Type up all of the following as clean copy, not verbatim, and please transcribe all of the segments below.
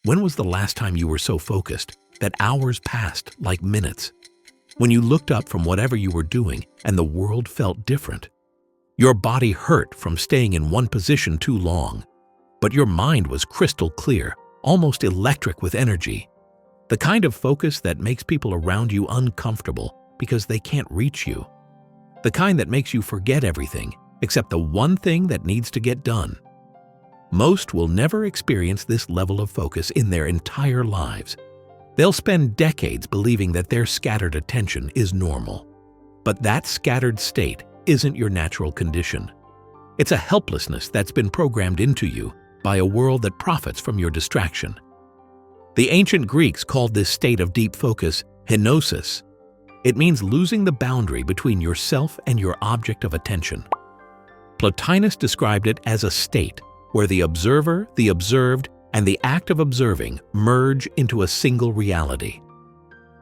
When was the last time you were so focused that hours passed like minutes? When you looked up from whatever you were doing and the world felt different. Your body hurt from staying in one position too long, but your mind was crystal clear, almost electric with energy. The kind of focus that makes people around you uncomfortable because they can't reach you. The kind that makes you forget everything except the one thing that needs to get done. Most will never experience this level of focus in their entire lives. They'll spend decades believing that their scattered attention is normal. But that scattered state isn't your natural condition. It's a helplessness that's been programmed into you by a world that profits from your distraction. The ancient Greeks called this state of deep focus kenosis. It means losing the boundary between yourself and your object of attention. Plotinus described it as a state where the observer, the observed, and the act of observing merge into a single reality.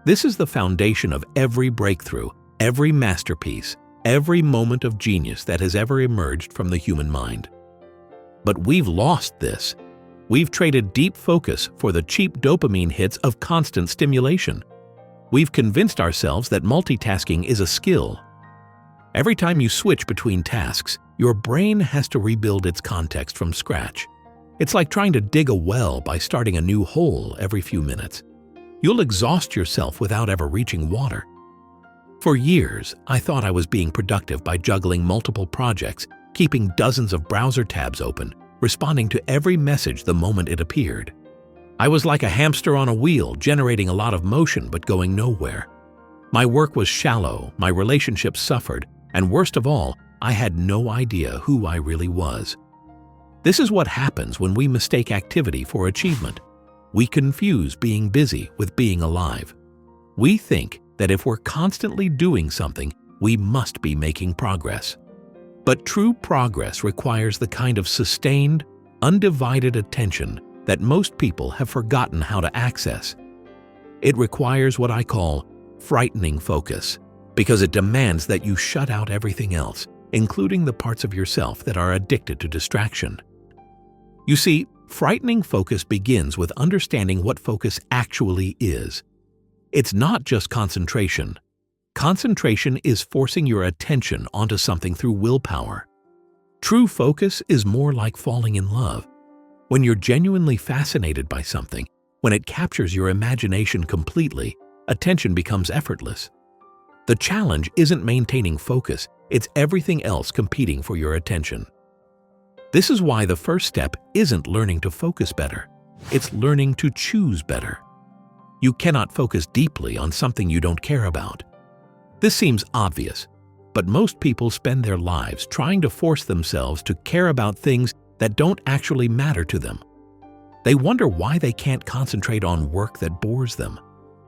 This is the foundation of every breakthrough, every masterpiece, every moment of genius that has ever emerged from the human mind. But we've lost this. We've traded deep focus for the cheap dopamine hits of constant stimulation. We've convinced ourselves that multitasking is a skill. Every time you switch between tasks, your brain has to rebuild its context from scratch. It's like trying to dig a well by starting a new hole every few minutes. You'll exhaust yourself without ever reaching water. For years, I thought I was being productive by juggling multiple projects, keeping dozens of browser tabs open, responding to every message the moment it appeared. I was like a hamster on a wheel, generating a lot of motion but going nowhere. My work was shallow, my relationships suffered, and worst of all, I had no idea who I really was. This is what happens when we mistake activity for achievement. We confuse being busy with being alive. We think that if we're constantly doing something, we must be making progress. But true progress requires the kind of sustained, undivided attention that most people have forgotten how to access. It requires what I call frightening focus, because it demands that you shut out everything else, including the parts of yourself that are addicted to distraction. You see, frightening focus begins with understanding what focus actually is. It's not just concentration. Concentration is forcing your attention onto something through willpower. True focus is more like falling in love. When you're genuinely fascinated by something, when it captures your imagination completely, attention becomes effortless. The challenge isn't maintaining focus, it's everything else competing for your attention. This is why the first step isn't learning to focus better, it's learning to choose better. You cannot focus deeply on something you don't care about. This seems obvious, but most people spend their lives trying to force themselves to care about things that don't actually matter to them. They wonder why they can't concentrate on work that bores them,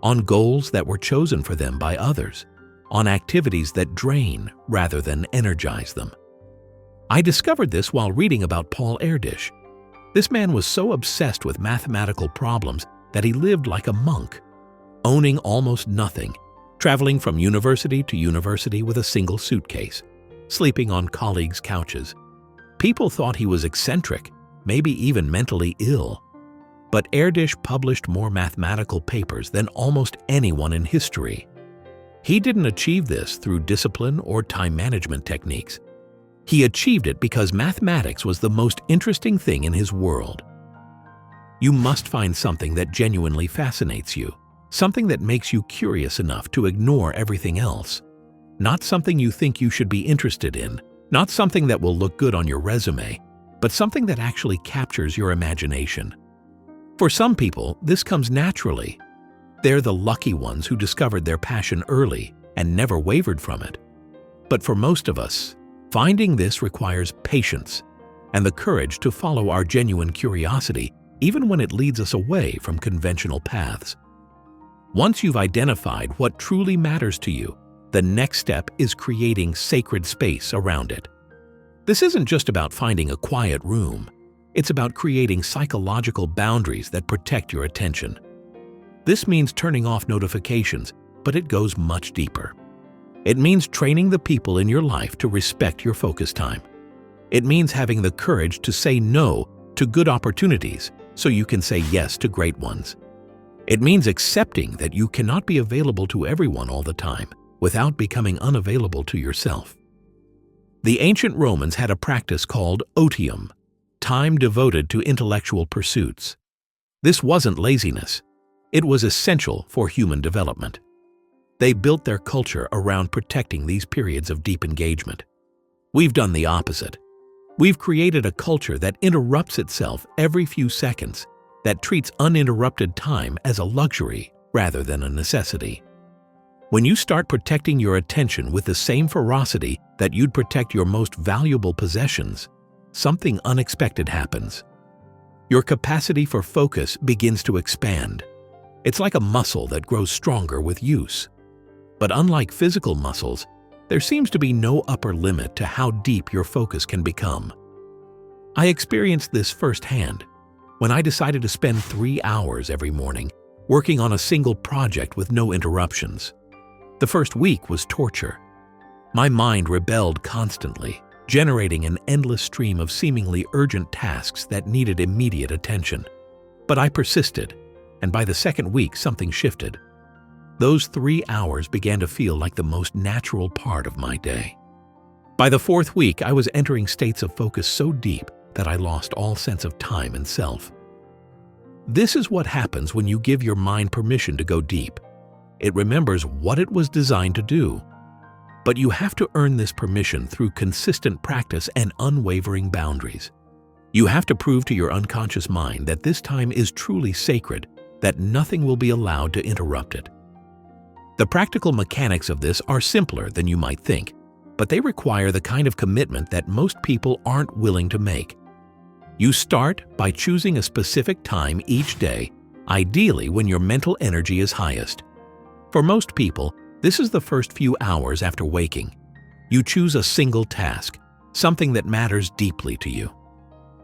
on goals that were chosen for them by others, on activities that drain rather than energize them. I discovered this while reading about Paul Erdős. This man was so obsessed with mathematical problems that he lived like a monk, owning almost nothing, traveling from university to university with a single suitcase, sleeping on colleagues' couches. People thought he was eccentric, maybe even mentally ill. But Erdős published more mathematical papers than almost anyone in history. He didn't achieve this through discipline or time management techniques. He achieved it because mathematics was the most interesting thing in his world. You must find something that genuinely fascinates you, something that makes you curious enough to ignore everything else. Not something you think you should be interested in, not something that will look good on your resume, but something that actually captures your imagination. For some people, this comes naturally. They're the lucky ones who discovered their passion early and never wavered from it. But for most of us, finding this requires patience and the courage to follow our genuine curiosity, even when it leads us away from conventional paths. Once you've identified what truly matters to you, the next step is creating sacred space around it. This isn't just about finding a quiet room. It's about creating psychological boundaries that protect your attention. This means turning off notifications, but it goes much deeper. It means training the people in your life to respect your focus time. It means having the courage to say no to good opportunities so you can say yes to great ones. It means accepting that you cannot be available to everyone all the time without becoming unavailable to yourself. The ancient Romans had a practice called otium, time devoted to intellectual pursuits. This wasn't laziness. It was essential for human development. They built their culture around protecting these periods of deep engagement. We've done the opposite. We've created a culture that interrupts itself every few seconds, that treats uninterrupted time as a luxury rather than a necessity. When you start protecting your attention with the same ferocity that you'd protect your most valuable possessions, something unexpected happens. Your capacity for focus begins to expand. It's like a muscle that grows stronger with use. But unlike physical muscles, there seems to be no upper limit to how deep your focus can become. I experienced this firsthand when I decided to spend 3 hours every morning working on a single project with no interruptions. The first week was torture. My mind rebelled constantly, generating an endless stream of seemingly urgent tasks that needed immediate attention. But I persisted, and by the second week something shifted. Those 3 hours began to feel like the most natural part of my day. By the fourth week, I was entering states of focus so deep that I lost all sense of time and self. This is what happens when you give your mind permission to go deep. It remembers what it was designed to do. But you have to earn this permission through consistent practice and unwavering boundaries. You have to prove to your unconscious mind that this time is truly sacred, that nothing will be allowed to interrupt it. The practical mechanics of this are simpler than you might think, but they require the kind of commitment that most people aren't willing to make. You start by choosing a specific time each day, ideally when your mental energy is highest. For most people, this is the first few hours after waking. You choose a single task, something that matters deeply to you.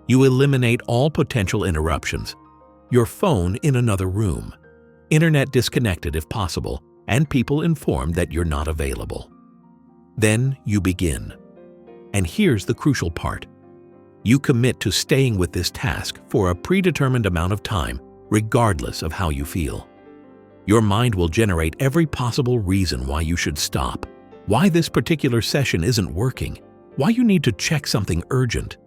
You eliminate all potential interruptions. Your phone in another room, internet disconnected if possible, and people informed that you're not available. Then you begin. And here's the crucial part. You commit to staying with this task for a predetermined amount of time, regardless of how you feel. Your mind will generate every possible reason why you should stop, why this particular session isn't working, why you need to check something urgent.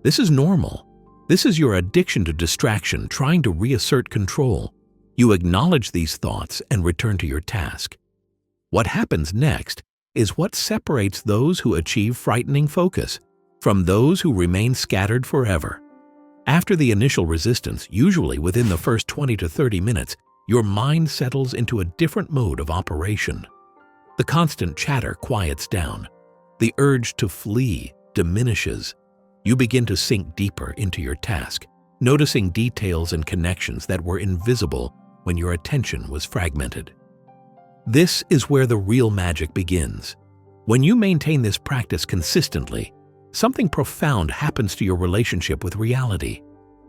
This is normal. This is your addiction to distraction trying to reassert control. You acknowledge these thoughts and return to your task. What happens next is what separates those who achieve frightening focus from those who remain scattered forever. After the initial resistance, usually within the first 20 to 30 minutes, your mind settles into a different mode of operation. The constant chatter quiets down. The urge to flee diminishes. You begin to sink deeper into your task, noticing details and connections that were invisible when your attention was fragmented. This is where the real magic begins. When you maintain this practice consistently, something profound happens to your relationship with reality.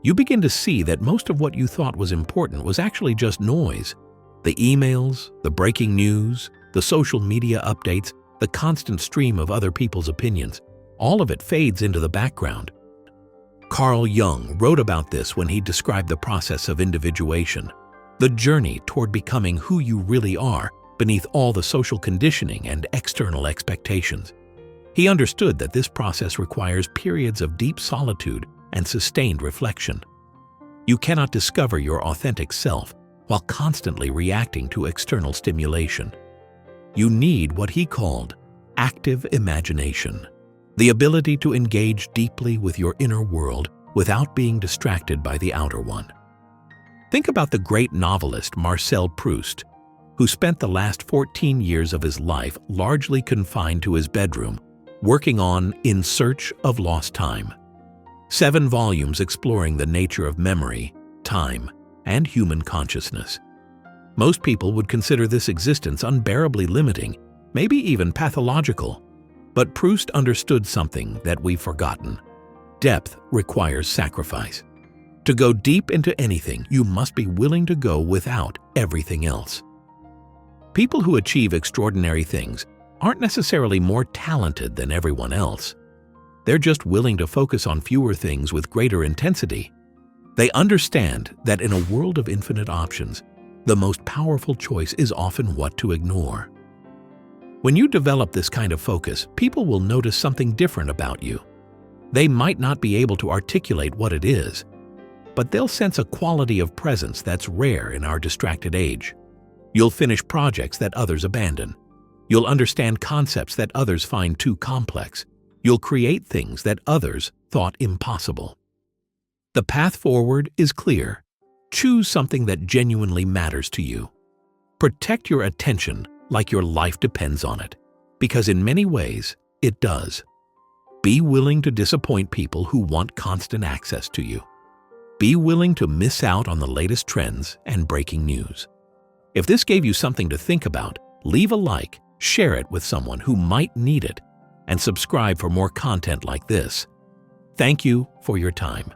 You begin to see that most of what you thought was important was actually just noise. The emails, the breaking news, the social media updates, the constant stream of other people's opinions, all of it fades into the background. Carl Jung wrote about this when he described the process of individuation, the journey toward becoming who you really are beneath all the social conditioning and external expectations. He understood that this process requires periods of deep solitude and sustained reflection. You cannot discover your authentic self while constantly reacting to external stimulation. You need what he called active imagination, the ability to engage deeply with your inner world without being distracted by the outer one. Think about the great novelist Marcel Proust, who spent the last 14 years of his life largely confined to his bedroom, working on In Search of Lost Time. 7 volumes exploring the nature of memory, time, and human consciousness. Most people would consider this existence unbearably limiting, maybe even pathological. But Proust understood something that we've forgotten. Depth requires sacrifice. To go deep into anything, you must be willing to go without everything else. People who achieve extraordinary things aren't necessarily more talented than everyone else. They're just willing to focus on fewer things with greater intensity. They understand that in a world of infinite options, the most powerful choice is often what to ignore. When you develop this kind of focus, people will notice something different about you. They might not be able to articulate what it is, but they'll sense a quality of presence that's rare in our distracted age. You'll finish projects that others abandon. You'll understand concepts that others find too complex. You'll create things that others thought impossible. The path forward is clear. Choose something that genuinely matters to you. Protect your attention like your life depends on it, because in many ways, it does. Be willing to disappoint people who want constant access to you. Be willing to miss out on the latest trends and breaking news. If this gave you something to think about, leave a like, share it with someone who might need it, and subscribe for more content like this. Thank you for your time.